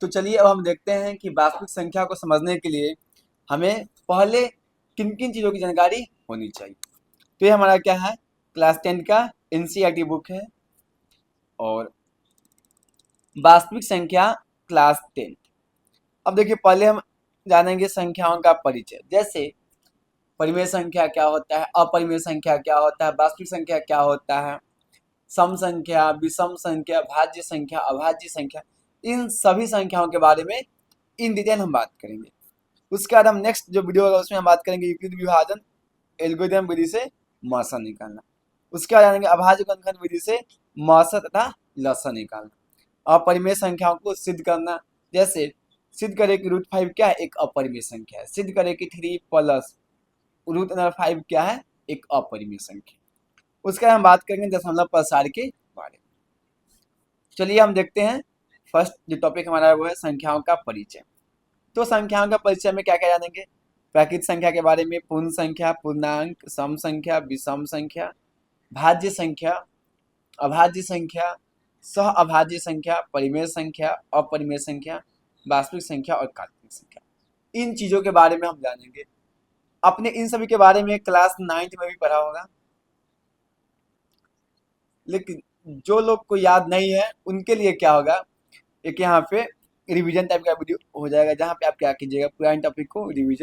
तो चलिए अब हम देखते हैं कि वास्तविक संख्या को समझने के लिए हमें पहले किन किन चीज़ों की जानकारी होनी चाहिए। तो ये हमारा क्या है, क्लास 10 का एनसीईआरटी बुक है और वास्तविक संख्या क्लास 10। अब देखिए पहले हम जानेंगे संख्याओं का परिचय, जैसे परिमेय संख्या क्या होता है, अपरिमेय संख्या क्या होता है, वास्तविक संख्या क्या होता है, सम संख्या, विषम संख्या, भाज्य संख्या, अभाज्य संख्या, इन सभी संख्याओं के बारे में इन डिटेल हम बात करेंगे। उसके बाद हम नेक्स्ट जो वीडियो होगा उसमें हम बात करेंगे यूक्लिड विभाजन एल्गोरिथम विधि से मौसा निकालना। उसके बाद जानेंगे अभाज्य गुणनखंड विधि से मौसा तथा लसा निकालना। अपरिमेय संख्याओं को सिद्ध करना, जैसे सिद्ध करें कि √5 क्या है, एक अपरिमेय संख्या है। सिद्ध करें कि 3 प्लस √5 क्या है, एक अपरिमेय संख्या। उसके बाद हम बात करेंगे दशमलव प्रसार के बारे में। चलिए हम देखते हैं फर्स्ट जो टॉपिक हमारा है वो है संख्याओं का परिचय। तो संख्याओं का परिचय में क्या क्या जानेंगे, प्राकृत संख्या के बारे में, पूर्ण संख्या, पूर्णांक, सम संख्या, विषम संख्या, भाज्य संख्या, अभाज्य संख्या, सह अभाज्य संख्या, परिमेय संख्या, अपरिमेय संख्या, वास्तविक संख्या और काल्पनिक संख्या। इन चीजों के बारे में हम जानेंगे। अपने इन सभी के बारे में क्लास 9th में भी पढ़ा होगा, लेकिन जो लोग को याद नहीं है उनके लिए क्या होगा, एक यहाँ पे रिवीजन टाइप का वीडियो हो जाएगा जहाँ पे आप क्या कीजिएगा, पुराने टॉपिक को रिवाइज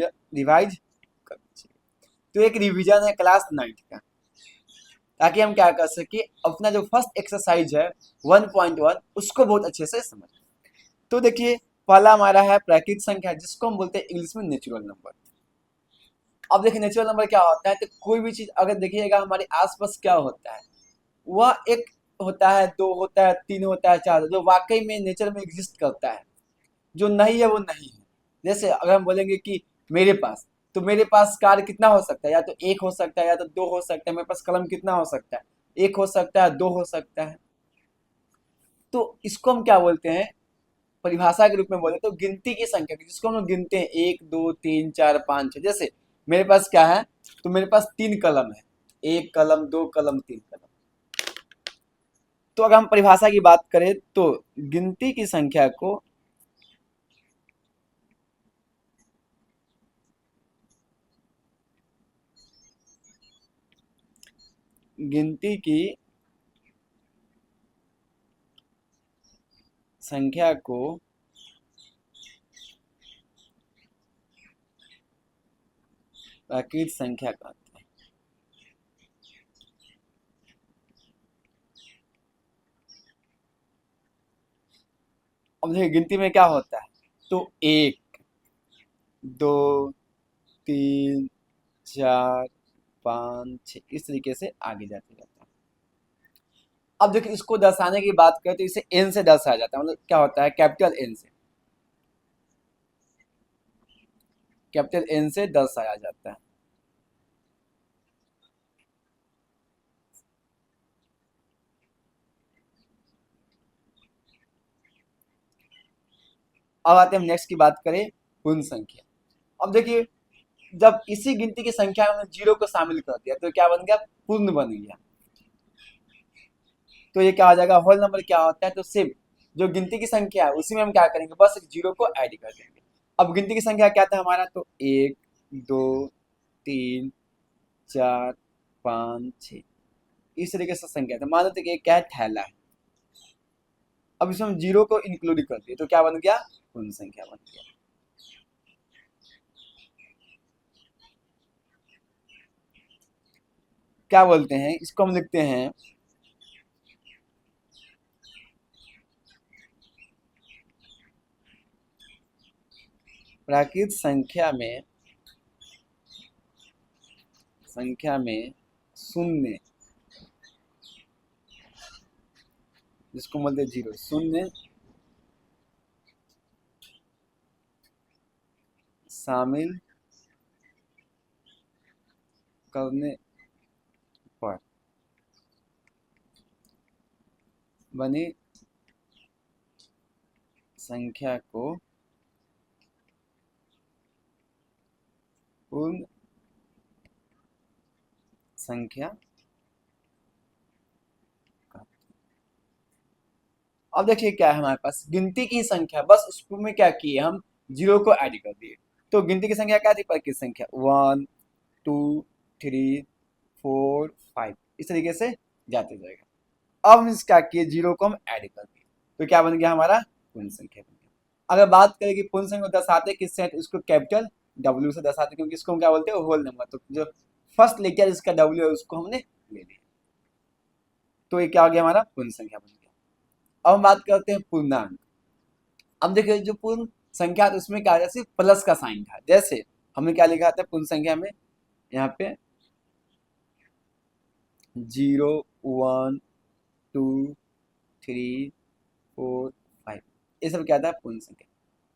कर लीजिएगा। तो एक रिवीजन है क्लास 9th का, ताकि हम क्या कर सके, अपना जो फर्स्ट एक्सरसाइज है 1.1 उसको बहुत अच्छे से समझ। तो देखिए पहला हमारा है प्राकृत संख्या, जिसको हम बोलते हैं इंग्लिश में नेचुरल नंबर। अब देखिए नेचुरल नंबर क्या होता है, तो कोई भी चीज अगर देखिएगा हमारे आसपास क्या होता है, वह एक होता है, 2 होता है, 3 होता है, 4, जो वाकई में नेचर में एग्जिस्ट करता है। जो नहीं है वो नहीं है। जैसे अगर हम बोलेंगे कि मेरे पास, तो मेरे पास कार कितना हो सकता है, या तो 1 हो सकता है या तो 2 हो सकता है। मेरे पास कलम कितना हो सकता है, 1 हो सकता है, 2 हो सकता है। तो इसको हम क्या बोलते हैं, परिभाषा के रूप में बोले तो गिनती की संख्या, जिसको हम लोग गिनते हैं 1 2 3 4 5 6। जैसे मेरे पास क्या है, तो मेरे पास 3 कलम है, 1 कलम, 2 कलम, 3 कलम। तो अगर हम परिभाषा की बात करें तो गिनती की संख्या को गिनती की संख्या को प्राकृत संख्या कहते हैं। अब देखिए गिनती में क्या होता है, तो 1 2 3 4 5 6 इस तरीके से आगे जाते जाता है। अब देखिए इसको दर्शाने की बात करें तो इसे एन से दर्शाया जाता है, मतलब क्या होता है, कैपिटल एन से, कैपिटल एन से दर्शाया जाता है। अब आते हैं हम नेक्स्ट की बात करें, पूर्ण संख्या। अब देखिए जब इसी गिनती की संख्या में जीरो को शामिल कर दिया तो क्या बन गया, पूर्ण बन गया। तो ये क्या हो जाएगा, होल नंबर क्या होता है, तो सिर्फ जो गिनती की संख्या है उसी में हम क्या करेंगे, बस एक जीरो को ऐड कर देंगे। अब गिनती की संख्या क्या था हमारा, तो 1 2 3 4 5 6 इस तरीके से संख्या था। मान लो कि एक क्या है, थैला है। अब इसमें हम जीरो को इंक्लूड कर दिए तो क्या बन गया, पूर्ण संख्या बन गया। क्या बोलते हैं इसको, हम लिखते हैं प्राकृत संख्या में शून्य, जिसको बोलते हैं जीरो, शून्य शामिल करने पर बनी संख्या को पूर्ण संख्या कहते हैं। अब देखिए क्या है हमारे पास, गिनती की संख्या, बस उसमें क्या किए हम, जीरो को ऐड कर दिए। तो गिनती की संख्या क्या थी, पर की संख्या 1 2 3 4 5, इस तरीके से जाते जाएगा। अब हम क्या किए, जीरो को हम ऐड कर दिए, तो क्या बन गया हमारा, पूर्ण संख्या बन गया। अगर बात करें कि पूर्ण संख्या को दर्शाते किससे हैं, तो इसको कैपिटल डब्ल्यू से दर्शाते हैं, क्योंकि इसको हम क्या बोलते हैं, होल नंबर। तो जो फर्स्ट लेटर जिसका डब्ल्यू है उसको हमने ले लिया, तो ये क्या हो गया, हमारा पूर्ण संख्या बन गया। अब हम बात करते हैं पूर्णांक। अब देखिए जो पूर्ण संख्या था उसमें क्या, जैसे प्लस का साइन था, जैसे हमने क्या लिखा था पूर्ण संख्या में, यहाँ पे 0 1 2 3 4 5, ये सब क्या था, पूर्ण संख्या।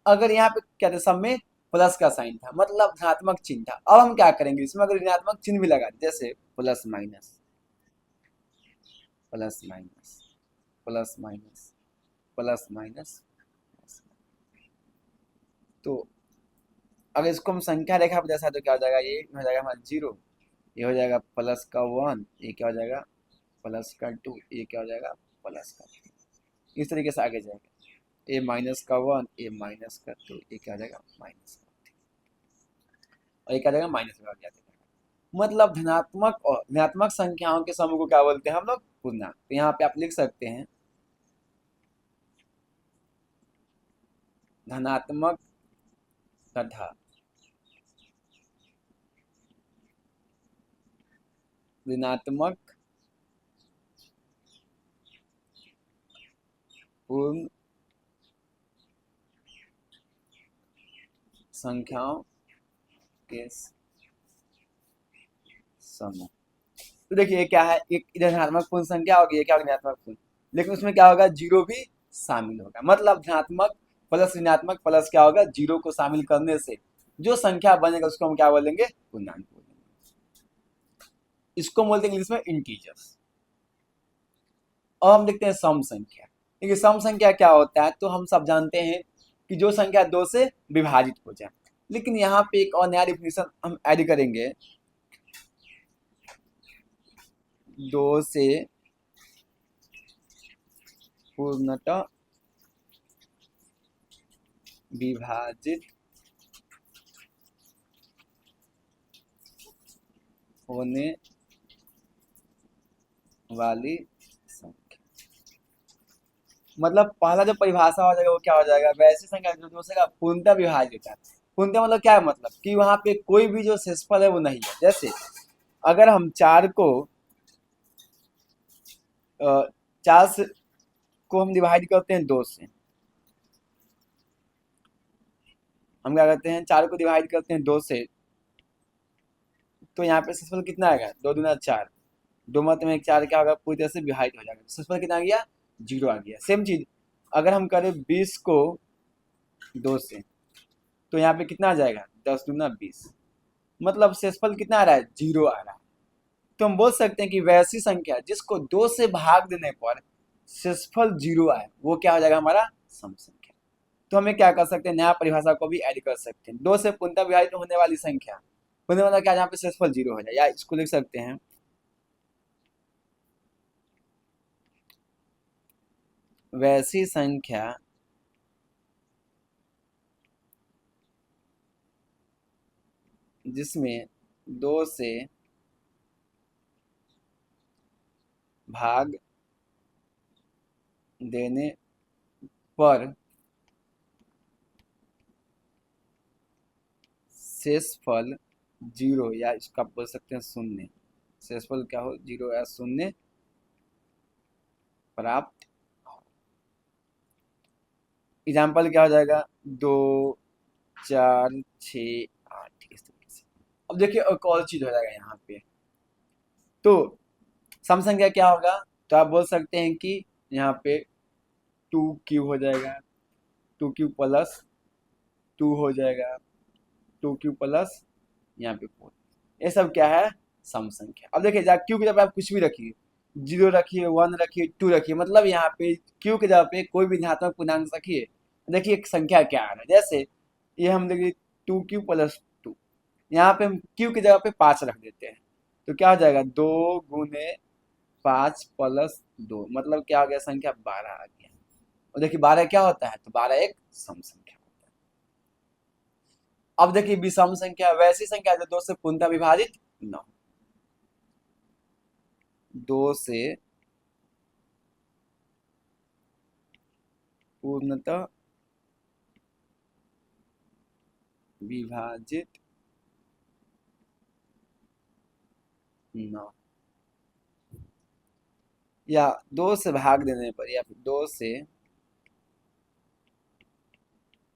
अगर यहाँ पे क्या था, सब में प्लस का साइन था, मतलब धनात्मक चिन्ह था। अब हम क्या करेंगे, इसमें अगर ऋणात्मक चिन्ह भी लगा दें, जैसे plus minus plus minus plus minus plus minus, तो अगर इसको हम संख्या रेखा पर दर्शाए तो क्या हो जाएगा, ये हो जाएगा हमारा 0, ये हो जाएगा प्लस का 1, ये क्या हो जाएगा प्लस का 2, ये क्या हो जाएगा प्लस का 3, इस तरीके से आगे जाएगा। ए माइनस का 1, ए माइनस का 2, ये क्या हो जाएगा माइनस का 3, और ये क्या हो जाएगा माइनस में जाएगा। मतलब धनात्मक और ऋणात्मक संख्याओं के समूह को क्या बोलते हैं हम लोग, पूर्णांक। तो यहाँ पे आप लिख सकते हैं धनात्मक तथा ऋणात्मक पूर्ण संख्याओं के समूह। तो देखिए क्या है, एक इधर धनात्मक पूर्ण संख्या होगी, ये क्या होगा ऋणात्मक पूर्ण, लेकिन उसमें क्या होगा, जीरो भी शामिल होगा। मतलब धनात्मक प्लस ऋणात्मक प्लस क्या होगा, जीरो को शामिल करने से जो संख्या बनेगा उसको हम क्या बोलेंगे, पूर्णांक बोलेंगे। इसको बोलते हैं इंग्लिश में इंटीजर्स। और हम देखते हैं सम संख्या। देखिए सम संख्या क्या होता है, तो हम सब जानते हैं कि जो संख्या दो से विभाजित हो जाए। लेकिन यहाँ पे एक और नया डिफिनेशन हम ऐड करेंगे, दो से पूर्णतः विभाजित होने वाली संख्या। मतलब पहला जो परिभाषा हो जाएगा वो क्या हो जाएगा, वैसी संख्या जो दूसरे का पूर्णतः विभाजित है। पूर्णतः मतलब क्या है, मतलब कि वहां पे कोई भी जो शेषफल है वो नहीं है। जैसे अगर हम चार को चार से को हम डिवाइड करते हैं दो से, हम क्या करते हैं, चार को डिवाइड करते हैं दो से, तो यहाँ पे शेषफल कितना आएगा, दो दूना चार, दो मत में एक चार क्या होगा, पूरी तरह से विभाजित हो जाएगा। शेषफल कितना आ गया, जीरो आ गया। सेम चीज अगर हम करें 20 को दो से, तो यहाँ पे कितना आ जाएगा, दस दूना 20, मतलब शेषफल कितना आ रहा है, जीरो आ रहा है। तो हम बोल सकते हैं कि वैसी संख्या जिसको दो से भाग देने पर शेषफल जीरो आए वो क्या हो जाएगा, हमारा सम संख्या। तो हमें क्या कर सकते हैं, नया परिभाषा को भी ऐड कर सकते हैं, दो से पूर्णतः विभाजित होने वाली संख्या, होने वाला क्या, जहाँ पे शेषफल जीरो हो जाए, या इसको लिख सकते हैं वैसी संख्या जिसमें दो से भाग देने पर शेषफल जीरो, या इसका बोल सकते हैं शून्य, शेषफल क्या हो, जीरो या शून्य प्राप्त। एग्जाम्पल क्या हो जाएगा, दो चार छ आठ, इस तरीके से। अब देखिए एक और चीज हो जाएगा यहाँ पे, तो सम संख्या क्या होगा, तो आप बोल सकते हैं कि यहाँ पे टू क्यू हो जाएगा, टू क्यू प्लस टू हो जाएगा, टू क्यू प्लस यहाँ पे फोर, ये सब क्या है, सम संख्या। अब देखिए जहाँ क्यू की जगह आप कुछ भी रखिए, जीरो रखिए, वन रखिए, टू रखिए, मतलब यहाँ पे क्यू की जगह पे कोई भी धनात्मक पूर्णांक रखिए, देखिए एक संख्या क्या आ रहा है। जैसे ये हम देखिए टू क्यू प्लस टू, यहाँ पे हम क्यू की जगह पे पाँच रख देते हैं, तो क्या हो जाएगा, दो गुने पाँच प्लस दो, मतलब क्या हो गया, संख्या 12 आ गया। और देखिए 12 क्या होता है, तो 12 एक सम संख्या होता है। अब देखिए विषम संख्या वैसी संख्या जो 2 से पूर्णतः विभाजित न हो। 2 से पूर्णतः विभाजित न हो, या 2 से भाग देने पर, या फिर 2 से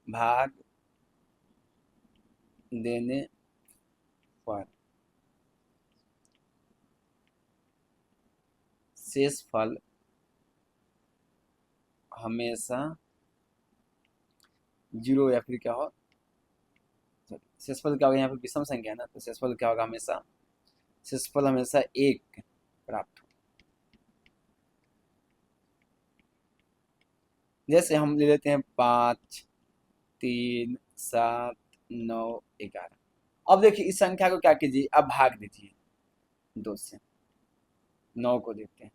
भाग देने पर शेषफल हमेशा 0 या फिर क्या हो, शेषफल क्या होगा, यहाँ पे विषम संख्या है ना, तो शेषफल क्या होगा, हमेशा शेषफल हमेशा 1 प्राप्त हो। जैसे हम ले लेते हैं 5, 3, 7, 9, 11। अब देखिए इस संख्या को क्या कीजिए, अब भाग दीजिए 2 से, 9 को देखते हैं,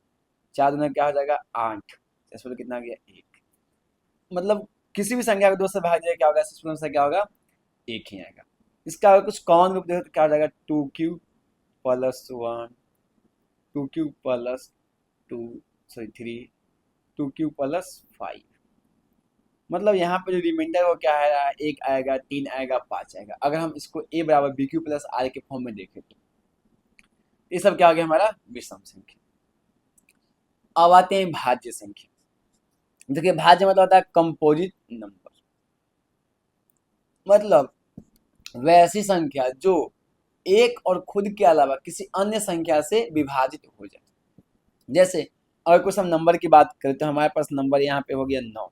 4 दूना क्या हो जाएगा 8, शेषफल कितना आ गया 1। मतलब किसी भी संख्या को 2 से भाग दिया क्या होगा, शेषफल हमेशा क्या होगा 1 ही आएगा। इसका अगर कुछ कॉमन रूप देखो तो क्या हो जाएगा 2 प्लस 1, 2 प्लस 2, सॉरी 3, 2 प्लस 5। मतलब यहाँ पे जो रिमाइंडर वो क्या है, 1 आएगा, 3 आएगा, 5 आएगा। अगर हम इसको a बराबर बी क्यू प्लस आर के फॉर्म में देखें तो ये सब क्या हो गया हमारा विषम संख्या। अब आते हैं भाज्य संख्या। देखिए भाज्य मतलब होता है कंपोजिट नंबर, मतलब वैसी संख्या जो एक और खुद के अलावा किसी अन्य संख्या से विभाजित हो जाए। जैसे अगर कुछ हम नंबर की बात करें तो हमारे पास नंबर यहाँ पे हो गया 9।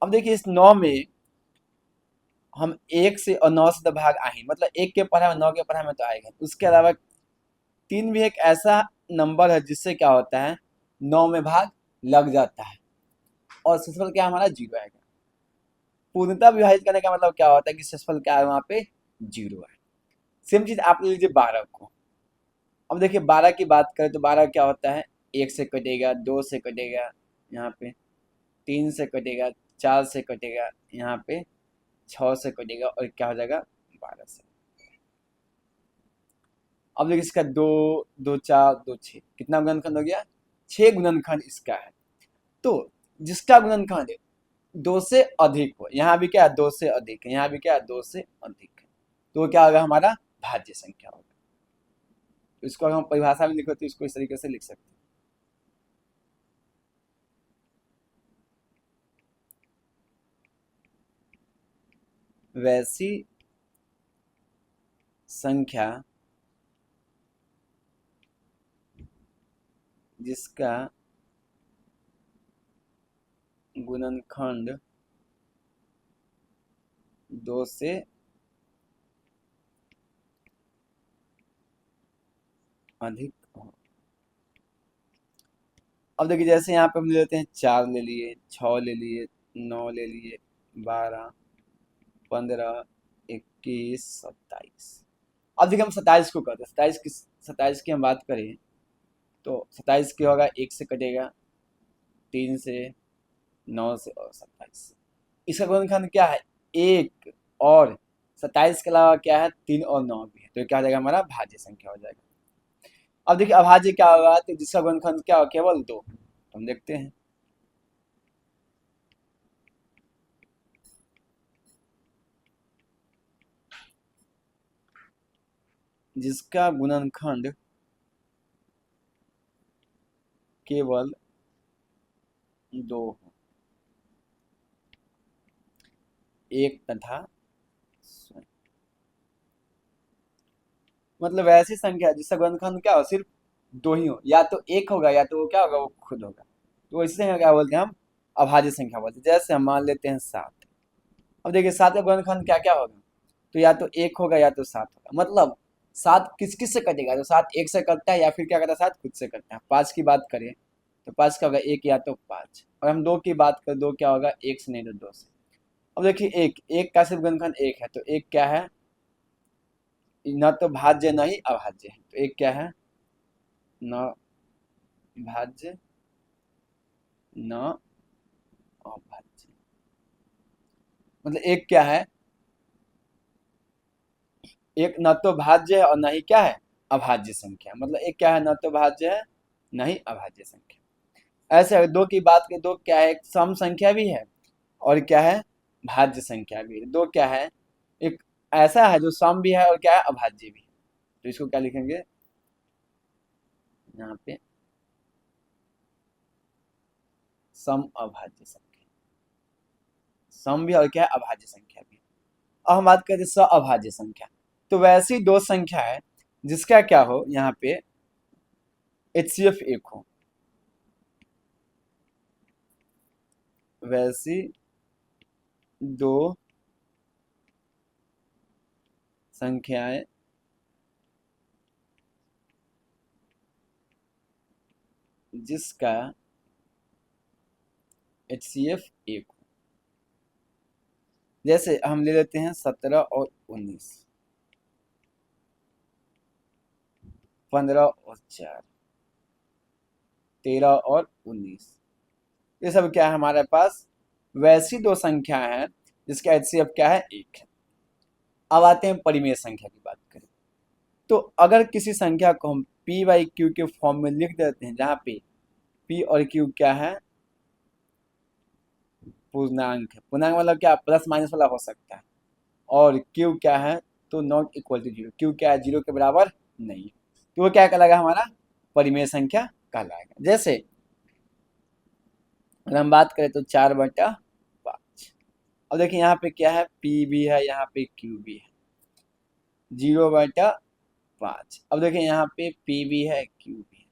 अब देखिए इस 9 में हम 1 से और 9 से तो भाग आए, मतलब 1 के पढ़ा में 9 के पढ़ा में तो आएगा। उसके अलावा 3 भी एक ऐसा नंबर है जिससे क्या होता है 9 में भाग लग जाता है और शेषफल क्या हमारा 0 आएगा। पूर्णतः विभाजित करने का मतलब क्या होता है कि शेषफल क्या है वहां पे 0 है। सेम चीज आप ले लीजिए 12 को। अब देखिए 12 की बात करें तो 12 क्या होता है, 1 से कटेगा, 2 से कटेगा, यहाँ पे 3 से कटेगा, 4 से कटेगा, यहाँ पे 6 से कटेगा और क्या हो जाएगा 12 से। अब देखिए इसका 2, 2 4, 2 6, कितना गुणनखंड हो गया 6 गुणनखंड इसका है। तो जिसका गुणनखंड 2 से अधिक हो, यहाँ भी क्या है 2 से अधिक है, यहाँ भी क्या है 2 से अधिक है, तो क्या होगा हमारा भाज्य संख्या होगा। तो इसको अगर हम परिभाषा में लिखो तो इसको इस तरीके से लिख सकते हैं, वैसी संख्या जिसका गुणनखंड 2 से अधिक हो। अब देखिए जैसे यहाँ पे हम ले लेते हैं 4 ले लिए, 6 ले लिए, 9 ले लिए, 12, 15, 21, 27। अब देखिए हम 27 को करते हैं, 27 की हम बात करें तो 27 की होगा 1 से कटेगा, 3 से, 9 से और 27 से। इसका गुणनखंड क्या है 1, और 27 के अलावा क्या है 3 और 9 भी है, तो क्या हो जाएगा हमारा भाज्य संख्या हो जाएगा। अब देखिए अभाज्य क्या होगा, तो जिसका गुणनखंड क्या हो केवल 2, हम देखते हैं। जिसका गुणनखंड केवल 2 हो, 1 तथा स्वयं। मतलब ऐसी संख्या जिसका गुणनखंड क्या हो सिर्फ 2 ही हो, या तो 1 होगा या तो वो क्या होगा वो खुद होगा, तो इसी संख्या क्या बोलते हैं हम अभाज्य संख्या बोलते हैं। जैसे हम मान लेते हैं 7। अब देखिए 7 का गुणनखंड क्या क्या होगा, तो या तो 1 होगा या तो 7 होगा। मतलब 7 किस किस से कटेगा, तो 7 1 से कटता है या फिर क्या करता है 7 खुद से कटता है। 5 की बात करें तो 5 क्या होगा 1 या तो 5, और हम 2 की बात करें 2 क्या होगा 1 से नहीं तो 2 से। अब देखिए 1 का सिर्फ गुणनखंड 1 है, तो 1 क्या है न तो भाज्य न ही अभाज्य है, तो 1 क्या है न भाज्य न अभाज्य, मतलब एक क्या है, एक न तो भाज्य है और न ही क्या है अभाज्य संख्या, मतलब एक क्या है, न तो भाज्य है न ही अभाज्य संख्या। ऐसे अगर दो की बात करें, दो क्या है, एक सम संख्या भी है और क्या है भाज्य संख्या भी है। दो क्या है, एक ऐसा है जो सम भी है और क्या है अभाज्य भी है। तो इसको क्या लिखेंगे यहाँ पे, सम अभाज्य संख्या, सम भी और क्या है अभाज्य संख्या भी। अब हम बात करते हैं स अभाज्य संख्या। तो वैसी दो संख्या है जिसका क्या हो यहाँ पे HCF एक हो, वैसी दो संख्याएं जिसका HCF एक हो। जैसे हम ले लेते हैं 17 और 19, 15 और 4, 13 और 19, ये सब क्या है हमारे पास वैसी दो संख्या है जिसका HCF क्या है एक है। अब आते हैं परिमेय संख्या की बात करें। तो अगर किसी संख्या को हम P बाई क्यू के फॉर्म में लिख देते हैं, जहाँ पे P और Q क्या है पूर्णांक है, पूर्णांक मतलब क्या प्लस माइनस वाला हो सकता है, और Q क्या है तो not equal to zero, Q क्या है जीरो के बराबर नहीं है, तो वो क्या कहलाएगा हमारा परिमेय संख्या कहलाएगा। जैसे अगर हम बात करें तो 4/5। अब देखिए यहाँ पे क्या है P भी है, यहाँ पे Q भी है, 0/5। अब देखिए यहाँ पे P भी है Q भी है,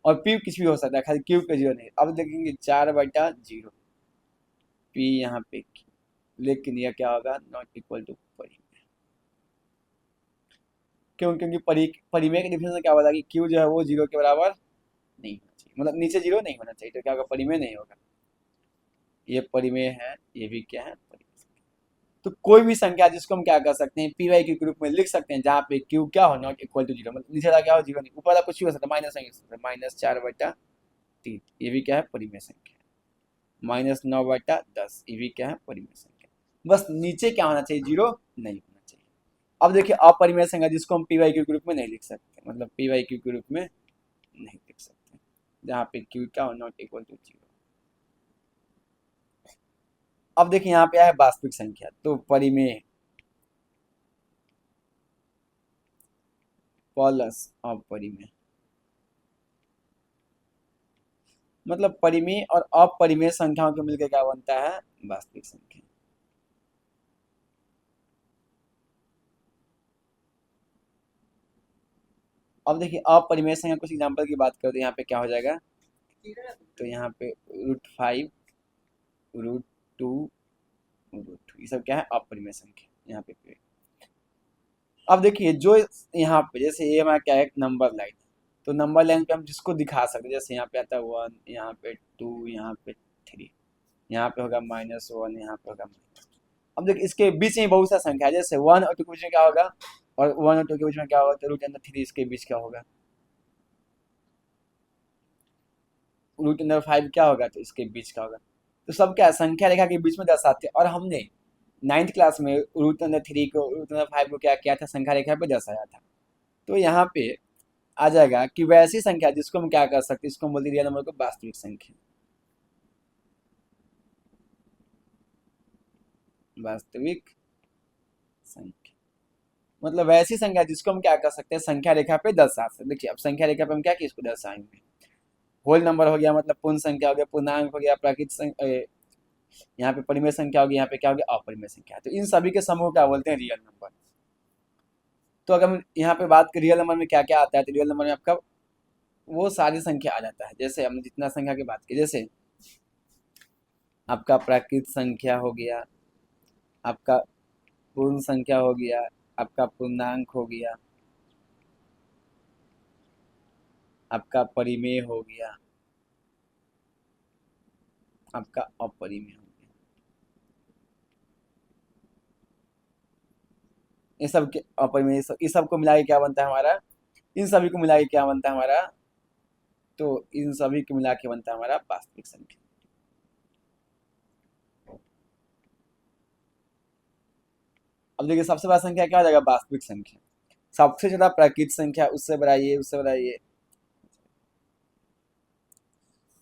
और P कुछ भी हो सकता है, खाली Q पे जीरो नहीं। अब देखेंगे 4/0, P यहाँ पे Q, लेकिन यह क्या होगा नॉट इक्वल टू परिमेय। क्यों, क्योंकि परिमेय के डिफिनेशन क्या होता है कि Q जो है वो जीरो के बराबर नहीं होना चाहिए, मतलब नीचे जीरो नहीं होना चाहिए, तो क्या होगा परिमेय नहीं होगा। ये परिमेय है, ये भी क्या है परिमेय। तो कोई भी संख्या जिसको हम क्या कर सकते हैं पी वाई के रूप में लिख सकते हैं, जहाँ पे क्यू क्या हो नॉट इक्वल टू जीरो, मतलब नीचे वाला क्या हो जीरो नहीं, ऊपर वाला कुछ भी हो सकता है, माइनस नहीं हो सकता, -4/3 ये भी क्या है परिमेय संख्या, -9/10 ये भी क्या है परिमेय संख्या। बस नीचे क्या होना चाहिए जीरो नहीं होना चाहिए। अब देखिए अपरिमेय संख्या जिसको हम पी वाई क्यू के रूप में नहीं लिख सकते, मतलब पी वाई क्यू के रूप में नहीं लिख सकते, जहाँ पे क्यू क्या हो नॉट इक्वल टू जीरो। अब देखिए यहाँ पे है वास्तविक संख्या, तो परिमेय प्लस अपरिमेय, मतलब परिमेय और अपरिमेय संख्याओं के मिलकर क्या बनता है वास्तविक संख्या। अब देखिए अपरिमेय संख्या कुछ एग्जांपल की बात करते हैं, यहाँ पे क्या हो जाएगा, तो यहाँ पे √5, √2, √2 ये सब क्या है अपरिमेय संख्या यहाँ पे। अब देखिए जो यहाँ पे जैसे ये हमारा क्या है नंबर लाइन, तो नंबर लाइन पे हम जिसको दिखा सकते हैं, जैसे यहाँ पे आता है 1, यहाँ पे 2, यहाँ पे 3, यहाँ पे होगा -1, यहाँ पे होगा -2। अब देखिए इसके बीच में बहुत सा संख्या है, जैसे 1 और 2 के बीच में क्या होगा, और 1 और 2 के बीच में क्या होगा, तो √3 इसके बीच क्या होगा, √5 क्या होगा, तो इसके बीच का होगा। तो सब क्या संख्या रेखा के बीच में दर्शाते हैं, और हमने 9th क्लास में √3 को √5 को क्या किया था संख्या रेखा पे दर्शाया था। तो यहाँ पे आ जाएगा कि वैसी संख्या जिसको हम क्या कर सकते हैं, इसको हम बोलते हैं रियल नंबर को वास्तविक संख्या, वास्तविक संख्या मतलब वैसी संख्या जिसको हम क्या कर सकते हैं संख्या रेखा पे दर्शा सकते। देखिए अब संख्या रेखा पे हम क्या किया इसको दर्शाएंगे, होल नंबर हो गया, मतलब पूर्ण संख्या हो गया, पूर्णांक हो गया, प्राकृत संख्या, यहाँ पे परिमेय संख्या होगी, यहाँ पे क्या होगी अपरिमेय संख्या, तो इन सभी के समूह क्या बोलते हैं रियल नंबर। तो अगर हम यहाँ पे बात करें रियल नंबर में क्या क्या आता है, तो रियल नंबर में आपका वो सारी संख्या आ जाता है। जैसे हमने जितना संख्या की बात की, जैसे आपका प्राकृत संख्या हो गया, आपका पूर्ण संख्या हो गया, आपका पूर्णांक हो गया, आपका परिमेय हो गया, आपका अपरिमेय हो गया। ये सब के अपरिमेय, इस सब को मिला के क्या बनता है हमारा, इन सभी को मिला के क्या बनता है हमारा, तो इन सभी को मिला के बनता है हमारा वास्तविक संख्या। अब देखिए सबसे बड़ा संख्या क्या हो जाएगा, वास्तविक संख्या। सबसे छोटा प्राकृतिक संख्या, उससे बड़ा ये, उससे बड़ा ये।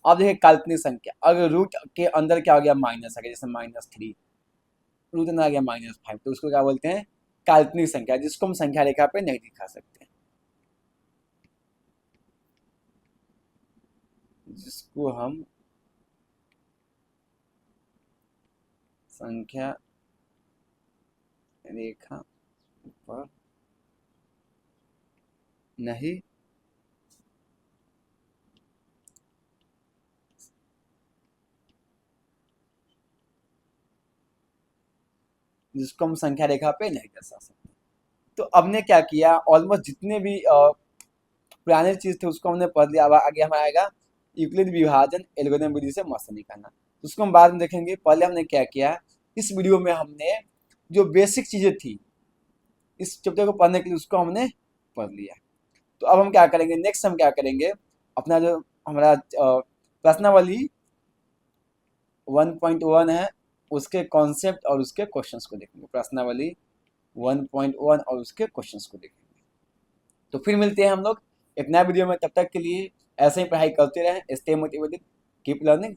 अब देखिए काल्पनिक संख्या, अगर रूट के अंदर क्या हो गया, माइनस आ गया, जैसे -3, रूट अंदर आ गया -5, तो उसको क्या बोलते हैं, काल्पनिक संख्या, जिसको हम संख्या रेखा पे नहीं दिखा सकते, जिसको हम संख्या रेखा पर नहीं, जिसको हम संख्या रेखा पे नहीं दर्शा सकते। तो हमने क्या किया, ऑलमोस्ट जितने भी पुराने चीज थे उसको हमने पढ़ लिया। अब आगे हमारा आएगा यूक्लिड विभाजन एल्गोरिथम विधि से मस्त निकालना, तो उसको हम बाद में देखेंगे। पहले हमने क्या किया, इस वीडियो में हमने जो बेसिक चीजें थी इस चैप्टर को पढ़ने के लिए, उसको हमने पढ़ लिया। तो अब हम क्या करेंगे, नेक्स्ट हम क्या करेंगे, अपना जो हमारा प्रश्नावली 1.1 है उसके कॉन्सेप्ट और उसके क्वेश्चंस को देखेंगे। प्रश्नावली 1.1 और उसके क्वेश्चंस को देखेंगे। तो फिर मिलते हैं हम लोग एक नया वीडियो में, तब तक के लिए ऐसे ही पढ़ाई करते रहें, स्टे मोटिवेटेड, कीप लर्निंग।